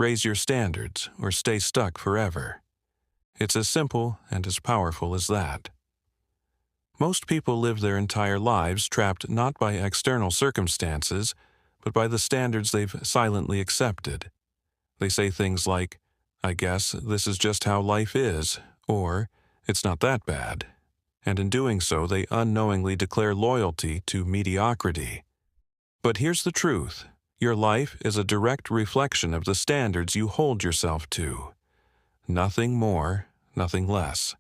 Raise your standards or stay stuck forever. It's as simple and as powerful as that. Most people live their entire lives trapped not by external circumstances, but by the standards they've silently accepted. They say things like, "I guess this is just how life is," or "It's not that bad." And in doing so, they unknowingly declare loyalty to mediocrity. But here's the truth. Your life is a direct reflection of the standards you hold yourself to. Nothing more, nothing less.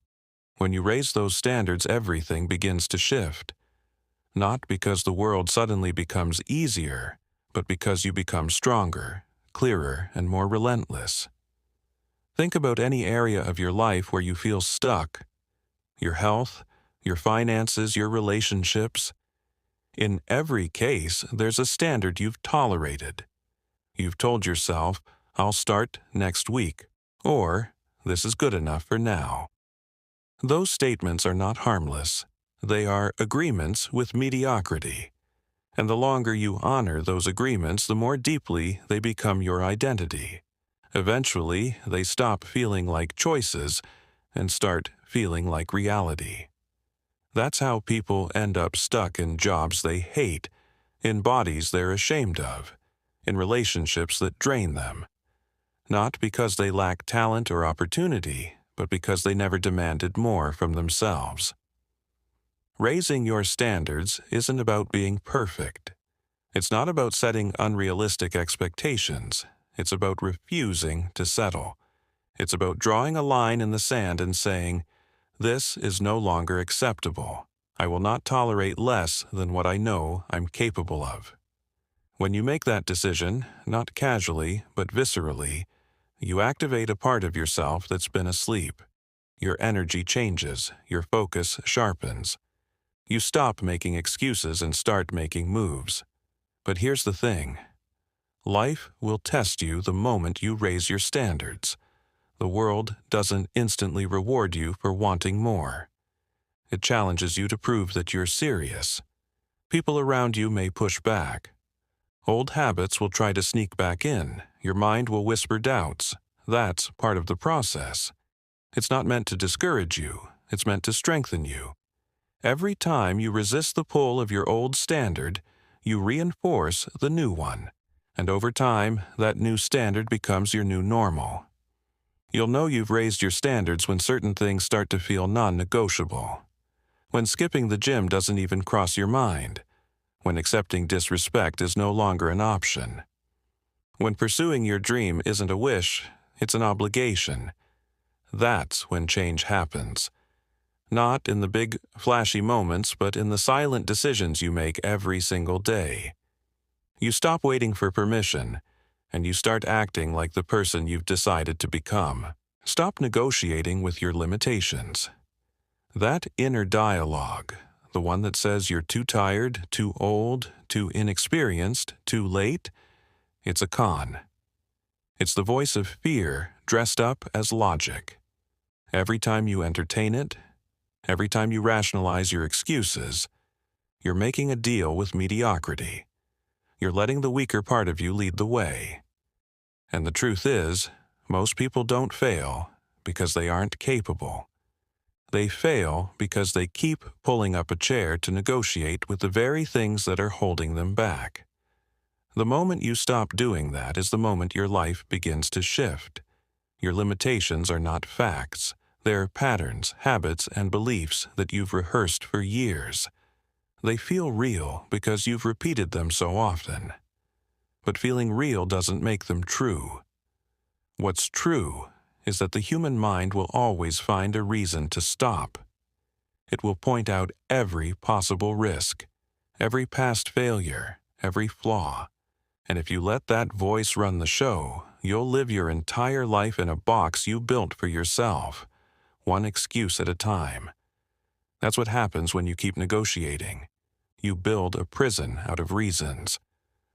When you raise those standards, everything begins to shift. Not because the world suddenly becomes easier, but because you become stronger, clearer, and more relentless. Think about any area of your life where you feel stuck. Your health, your finances, your relationships. In every case, there's a standard you've tolerated. You've told yourself, "I'll start next week," or "This is good enough for now." Those statements are not harmless. They are agreements with mediocrity. And the longer you honor those agreements, the more deeply they become your identity. Eventually, they stop feeling like choices and start feeling like reality. That's how people end up stuck in jobs they hate, in bodies they're ashamed of, in relationships that drain them. Not because they lack talent or opportunity, but because they never demanded more from themselves. Raising your standards isn't about being perfect. It's not about setting unrealistic expectations. It's about refusing to settle. It's about drawing a line in the sand and saying, "This is no longer acceptable. I will not tolerate less than what I know I'm capable of." When you make that decision, not casually, but viscerally, you activate a part of yourself that's been asleep. Your energy changes, your focus sharpens. You stop making excuses and start making moves. But here's the thing. Life will test you the moment you raise your standards. The world doesn't instantly reward you for wanting more. It challenges you to prove that you're serious. People around you may push back. Old habits will try to sneak back in. Your mind will whisper doubts. That's part of the process. It's not meant to discourage you. It's meant to strengthen you. Every time you resist the pull of your old standard, you reinforce the new one. And over time, that new standard becomes your new normal. You'll know you've raised your standards when certain things start to feel non-negotiable. When skipping the gym doesn't even cross your mind. When accepting disrespect is no longer an option. When pursuing your dream isn't a wish, it's an obligation. That's when change happens. Not in the big, flashy moments, but in the silent decisions you make every single day. You stop waiting for permission, and you start acting like the person you've decided to become. Stop negotiating with your limitations. That inner dialogue, the one that says you're too tired, too old, too inexperienced, too late, it's a con. It's the voice of fear dressed up as logic. Every time you entertain it, every time you rationalize your excuses, you're making a deal with mediocrity. You're letting the weaker part of you lead the way. And the truth is, most people don't fail because they aren't capable. They fail because they keep pulling up a chair to negotiate with the very things that are holding them back. The moment you stop doing that is the moment your life begins to shift. Your limitations are not facts. They're patterns, habits, and beliefs that you've rehearsed for years. They feel real because you've repeated them so often. But feeling real doesn't make them true. What's true is that the human mind will always find a reason to stop. It will point out every possible risk, every past failure, every flaw. And if you let that voice run the show, you'll live your entire life in a box you built for yourself, one excuse at a time. That's what happens when you keep negotiating. You build a prison out of reasons.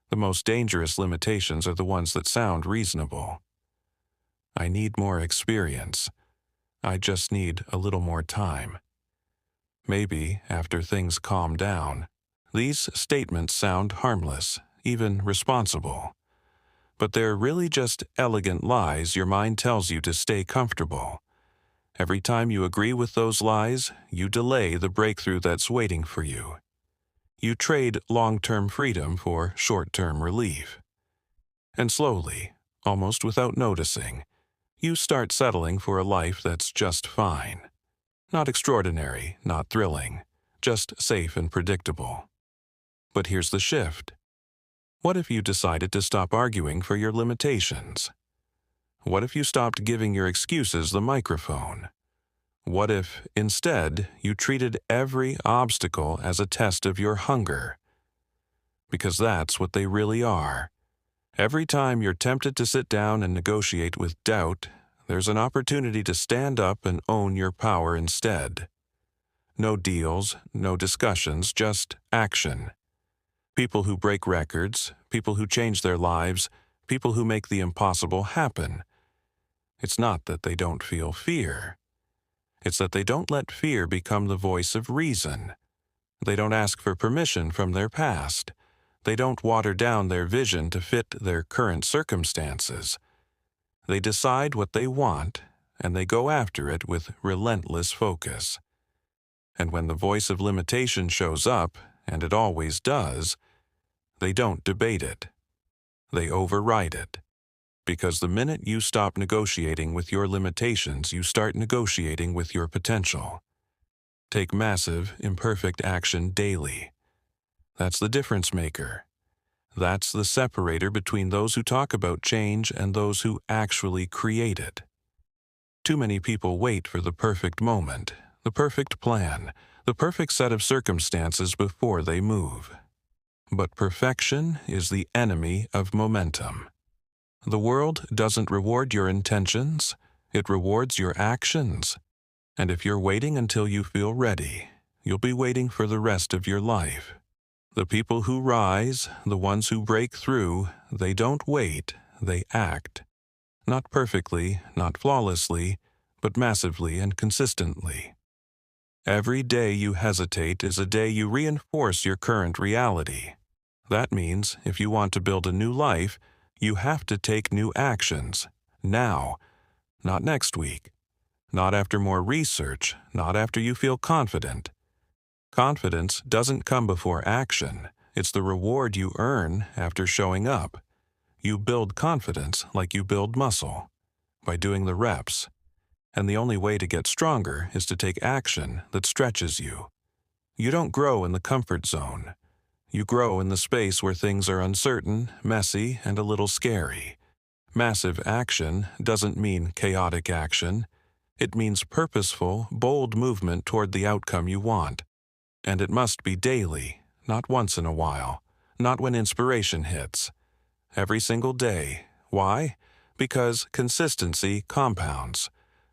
The most dangerous limitations are the ones that sound reasonable. I need more experience. I just need a little more time. Maybe, after things calm down, these statements sound harmless, even responsible. but they're really just elegant lies your mind tells you to stay comfortable. Every time you agree with those lies, you delay the breakthrough that's waiting for you. You trade long-term freedom for short-term relief. And slowly, almost without noticing, you start settling for a life that's just fine. Not extraordinary, not thrilling, just safe and predictable. But here's the shift. What if you decided to stop arguing for your limitations? What if you stopped giving your excuses the microphone? What if, instead, you treated every obstacle as a test of your hunger? Because that's what they really are. Every time you're tempted to sit down and negotiate with doubt, there's an opportunity to stand up and own your power instead. No deals, no discussions, just action. People who break records, people who change their lives, people who make the impossible happen. It's not that they don't feel fear. It's that they don't let fear become the voice of reason. They don't ask for permission from their past. They don't water down their vision to fit their current circumstances. They decide what they want, and they go after it with relentless focus. And when the voice of limitation shows up, and it always does, they don't debate it. They override it. Because the minute you stop negotiating with your limitations, you start negotiating with your potential. Take massive, imperfect action daily. That's the difference maker. That's the separator between those who talk about change and those who actually create it. Too many people wait for the perfect moment, the perfect plan, the perfect set of circumstances before they move. But perfection is the enemy of momentum. The world doesn't reward your intentions, it rewards your actions. And if you're waiting until you feel ready, you'll be waiting for the rest of your life. The people who rise, the ones who break through, they don't wait, they act. Not perfectly, not flawlessly, but massively and consistently. Every day you hesitate is a day you reinforce your current reality. That means if you want to build a new life, you have to take new actions, now, not next week, not after more research, not after you feel confident. Confidence doesn't come before action, it's the reward you earn after showing up. You build confidence like you build muscle, by doing the reps. And the only way to get stronger is to take action that stretches you. You don't grow in the comfort zone. You grow in the space where things are uncertain, messy, and a little scary. Massive action doesn't mean chaotic action. It means purposeful, bold movement toward the outcome you want. And it must be daily, not once in a while, not when inspiration hits. Every single day. Why? Because consistency compounds.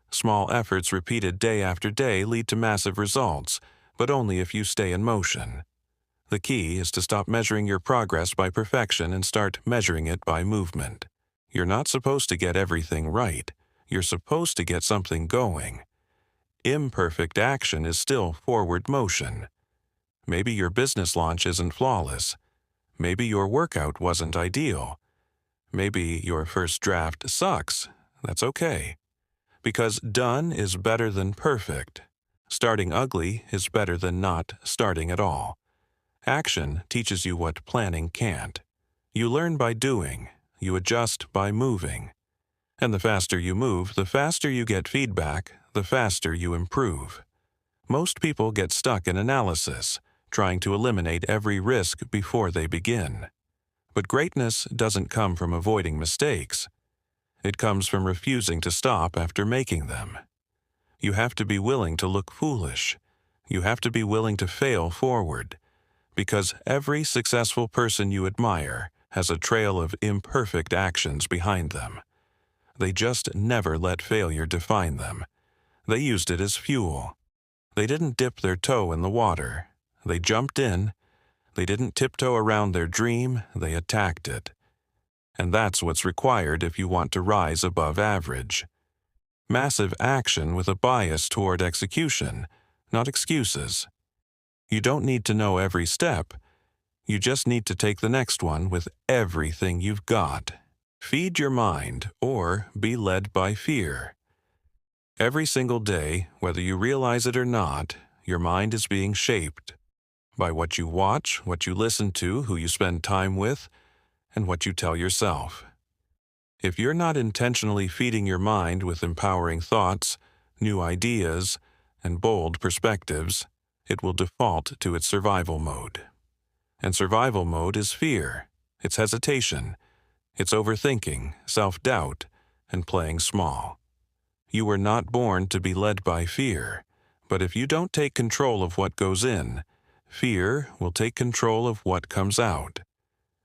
Small efforts repeated day after day lead to massive results, but only if you stay in motion. The key is to stop measuring your progress by perfection and start measuring it by movement. You're not supposed to get everything right. You're supposed to get something going. Imperfect action is still forward motion. Maybe your business launch isn't flawless. Maybe your workout wasn't ideal. Maybe your first draft sucks. That's okay. Because done is better than perfect. Starting ugly is better than not starting at all. Action teaches you what planning can't. You learn by doing. You adjust by moving. And the faster you move, the faster you get feedback, the faster you improve. Most people get stuck in analysis, trying to eliminate every risk before they begin. But greatness doesn't come from avoiding mistakes. It comes from refusing to stop after making them. You have to be willing to look foolish. You have to be willing to fail forward. Because every successful person you admire has a trail of imperfect actions behind them. They just never let failure define them. They used it as fuel. They didn't dip their toe in the water. They jumped in. They didn't tiptoe around their dream. They attacked it. And that's what's required if you want to rise above average. Massive action with a bias toward execution, not excuses. You don't need to know every step. You just need to take the next one with everything you've got. Feed your mind or be led by fear. Every single day, whether you realize it or not, your mind is being shaped by what you watch, what you listen to, who you spend time with, and what you tell yourself. If you're not intentionally feeding your mind with empowering thoughts, new ideas, and bold perspectives, it will default to its survival mode. And survival mode is fear, it's hesitation, it's overthinking, self-doubt, and playing small. You were not born to be led by fear, but if you don't take control of what goes in, fear will take control of what comes out.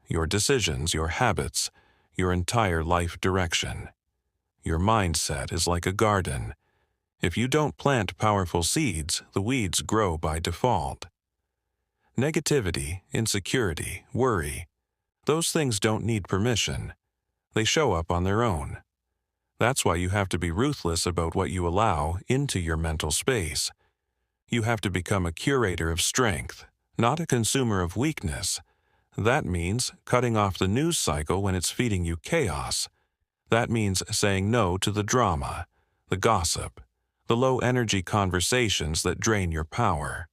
Your decisions, your habits, your entire life direction. Your mindset is like a garden. If you don't plant powerful seeds, the weeds grow by default. Negativity, insecurity, worry, those things don't need permission. They show up on their own. That's why you have to be ruthless about what you allow into your mental space. You have to become a curator of strength, not a consumer of weakness. That means cutting off the news cycle when it's feeding you chaos. That means saying no to the drama, the gossip, the low-energy conversations that drain your power.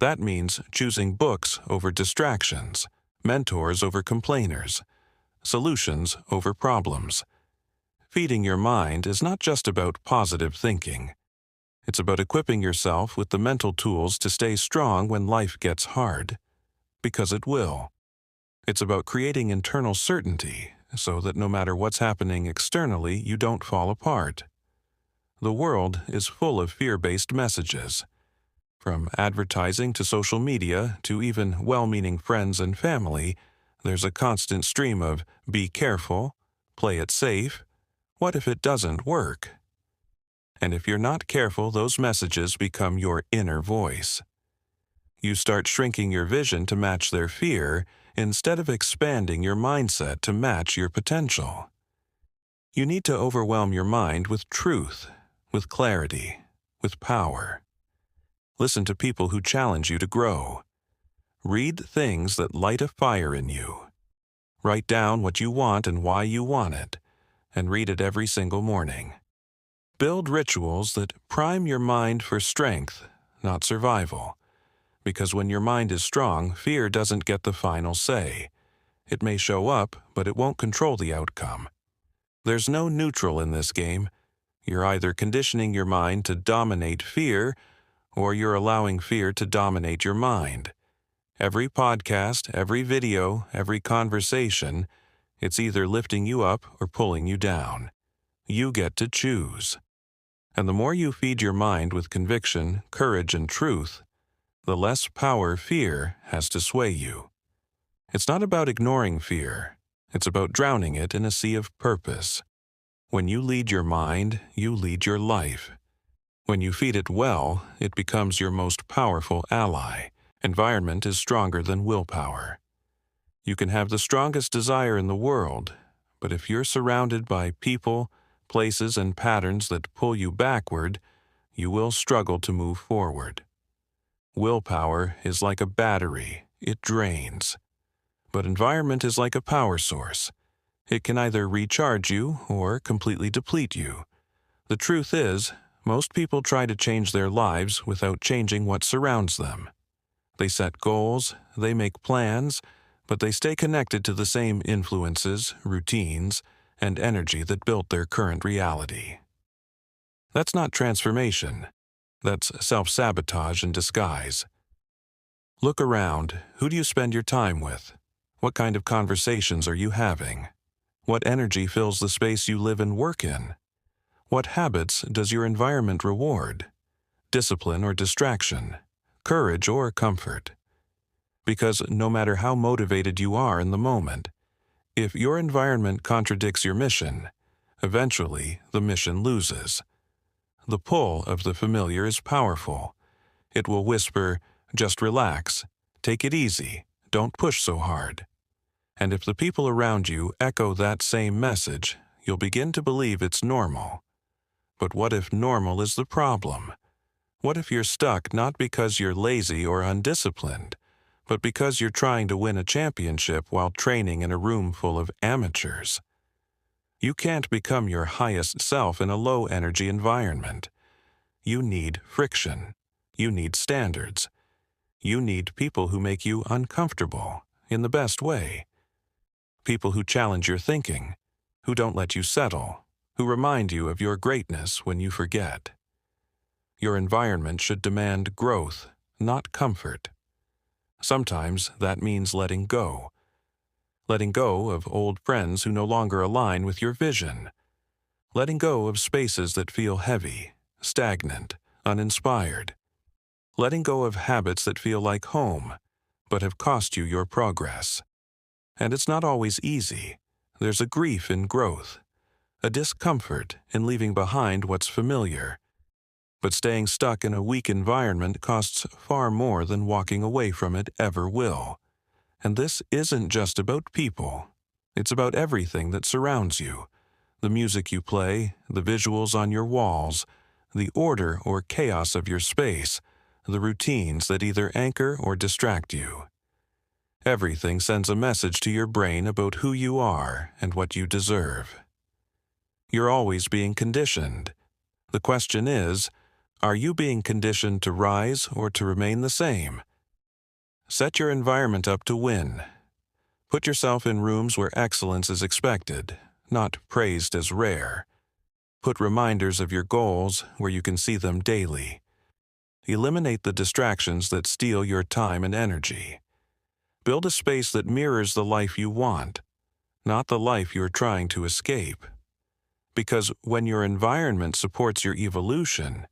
That means choosing books over distractions, mentors over complainers, solutions over problems. Feeding your mind is not just about positive thinking. It's about equipping yourself with the mental tools to stay strong when life gets hard, because it will. It's about creating internal certainty so that no matter what's happening externally, you don't fall apart. The world is full of fear-based messages. From advertising to social media to even well-meaning friends and family, there's a constant stream of be careful, play it safe, what if it doesn't work? And if you're not careful, those messages become your inner voice. You start shrinking your vision to match their fear instead of expanding your mindset to match your potential. You need to overwhelm your mind with truth, with clarity, with power. Listen to people who challenge you to grow. Read things that light a fire in you. Write down what you want and why you want it, and read it every single morning. Build rituals that prime your mind for strength, not survival. Because when your mind is strong, fear doesn't get the final say. It may show up, but it won't control the outcome. There's no neutral in this game. You're either conditioning your mind to dominate fear, or you're allowing fear to dominate your mind. Every podcast, every video, every conversation, it's either lifting you up or pulling you down. You get to choose. And the more you feed your mind with conviction, courage, and truth, the less power fear has to sway you. It's not about ignoring fear. It's about drowning it in a sea of purpose. When you lead your mind, you lead your life. When you feed it well, it becomes your most powerful ally. Environment is stronger than willpower. You can have the strongest desire in the world, but if you're surrounded by people, places, and patterns that pull you backward, you will struggle to move forward. Willpower is like a battery. It drains. But environment is like a power source. It can either recharge you or completely deplete you. The truth is, most people try to change their lives without changing what surrounds them. They set goals, they make plans, but they stay connected to the same influences, routines, and energy that built their current reality. That's not transformation. That's self-sabotage in disguise. Look around. Who do you spend your time with? What kind of conversations are you having? What energy fills the space you live and work in? What habits does your environment reward? Discipline or distraction? Courage or comfort? Because no matter how motivated you are in the moment, if your environment contradicts your mission, eventually the mission loses. The pull of the familiar is powerful. It will whisper, just relax, take it easy, don't push so hard. And if the people around you echo that same message, you'll begin to believe it's normal. But what if normal is the problem? What if you're stuck not because you're lazy or undisciplined, but because you're trying to win a championship while training in a room full of amateurs? You can't become your highest self in a low-energy environment. You need friction. You need standards. You need people who make you uncomfortable, in the best way. People who challenge your thinking, who don't let you settle, who remind you of your greatness when you forget. Your environment should demand growth, not comfort. Sometimes that means letting go. Letting go of old friends who no longer align with your vision. Letting go of spaces that feel heavy, stagnant, uninspired. Letting go of habits that feel like home, but have cost you your progress. And it's not always easy. There's a grief in growth, a discomfort in leaving behind what's familiar. But staying stuck in a weak environment costs far more than walking away from it ever will. And this isn't just about people. It's about everything that surrounds you. The music you play, the visuals on your walls, the order or chaos of your space, the routines that either anchor or distract you. Everything sends a message to your brain about who you are and what you deserve. You're always being conditioned. The question is, are you being conditioned to rise or to remain the same? Set your environment up to win. Put yourself in rooms where excellence is expected, not praised as rare. Put reminders of your goals where you can see them daily. Eliminate the distractions that steal your time and energy. Build a space that mirrors the life you want, not the life you're trying to escape. Because when your environment supports your evolution,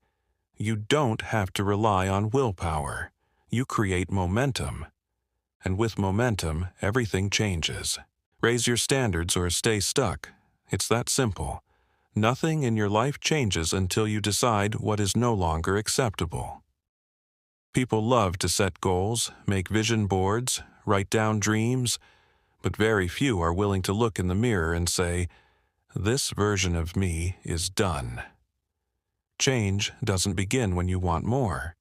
you don't have to rely on willpower. You create momentum. And with momentum, everything changes. Raise your standards or stay stuck. It's that simple. Nothing in your life changes until you decide what is no longer acceptable. People love to set goals, make vision boards, write down dreams, but very few are willing to look in the mirror and say, "This version of me is done." Change doesn't begin when you want more.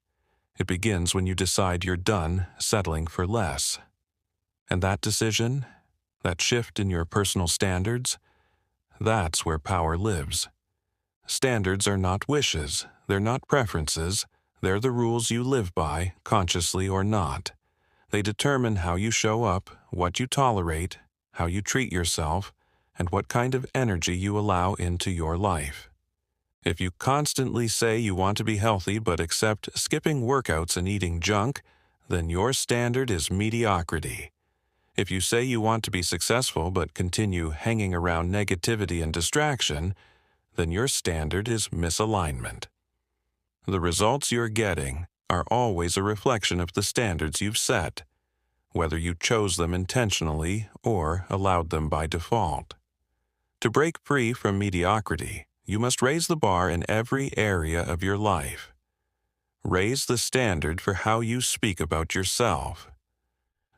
It begins when you decide you're done settling for less. And that decision, that shift in your personal standards, that's where power lives. Standards are not wishes, they're not preferences, they're the rules you live by, consciously or not. They determine how you show up, what you tolerate, how you treat yourself, and what kind of energy you allow into your life. If you constantly say you want to be healthy but accept skipping workouts and eating junk, then your standard is mediocrity. If you say you want to be successful but continue hanging around negativity and distraction, then your standard is misalignment. The results you're getting are always a reflection of the standards you've set, whether you chose them intentionally or allowed them by default. To break free from mediocrity, you must raise the bar in every area of your life. Raise the standard for how you speak about yourself.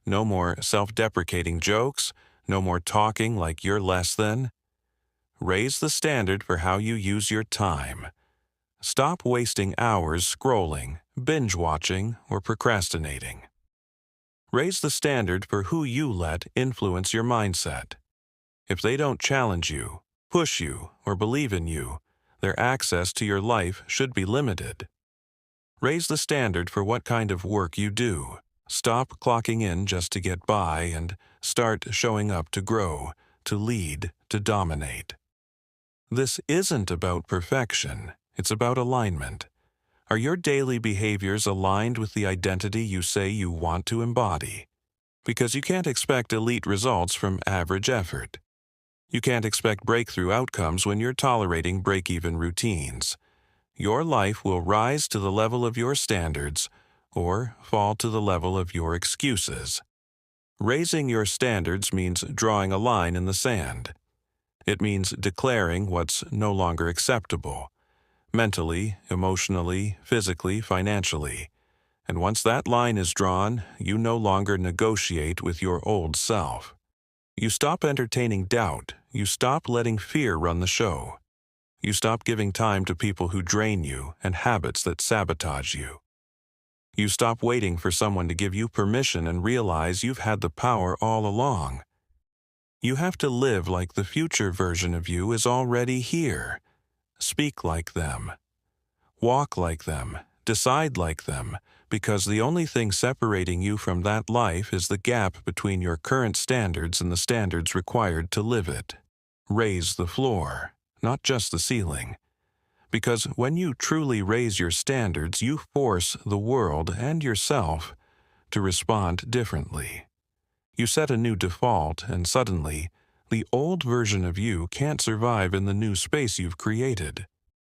No more self-deprecating jokes, no more talking like you're less than. Raise the standard for how you use your time. Stop wasting hours scrolling, binge-watching, or procrastinating. Raise the standard for who you let influence your mindset. If they don't challenge you, push you, or believe in you, their access to your life should be limited. Raise the standard for what kind of work you do. Stop clocking in just to get by and start showing up to grow, to lead, to dominate. This isn't about perfection, it's about alignment. Are your daily behaviors aligned with the identity you say you want to embody? Because you can't expect elite results from average effort. You can't expect breakthrough outcomes when you're tolerating break-even routines. Your life will rise to the level of your standards or fall to the level of your excuses. Raising your standards means drawing a line in the sand. It means declaring what's no longer acceptable, mentally, emotionally, physically, financially. And once that line is drawn, you no longer negotiate with your old self. You stop entertaining doubt. You stop letting fear run the show. You stop giving time to people who drain you and habits that sabotage you. You stop waiting for someone to give you permission and realize you've had the power all along. You have to live like the future version of you is already here. Speak like them. Walk like them. Decide like them, because the only thing separating you from that life is the gap between your current standards and the standards required to live it. Raise the floor, not just the ceiling. Because when you truly raise your standards, you force the world and yourself to respond differently. You set a new default, and suddenly, the old version of you can't survive in the new space you've created.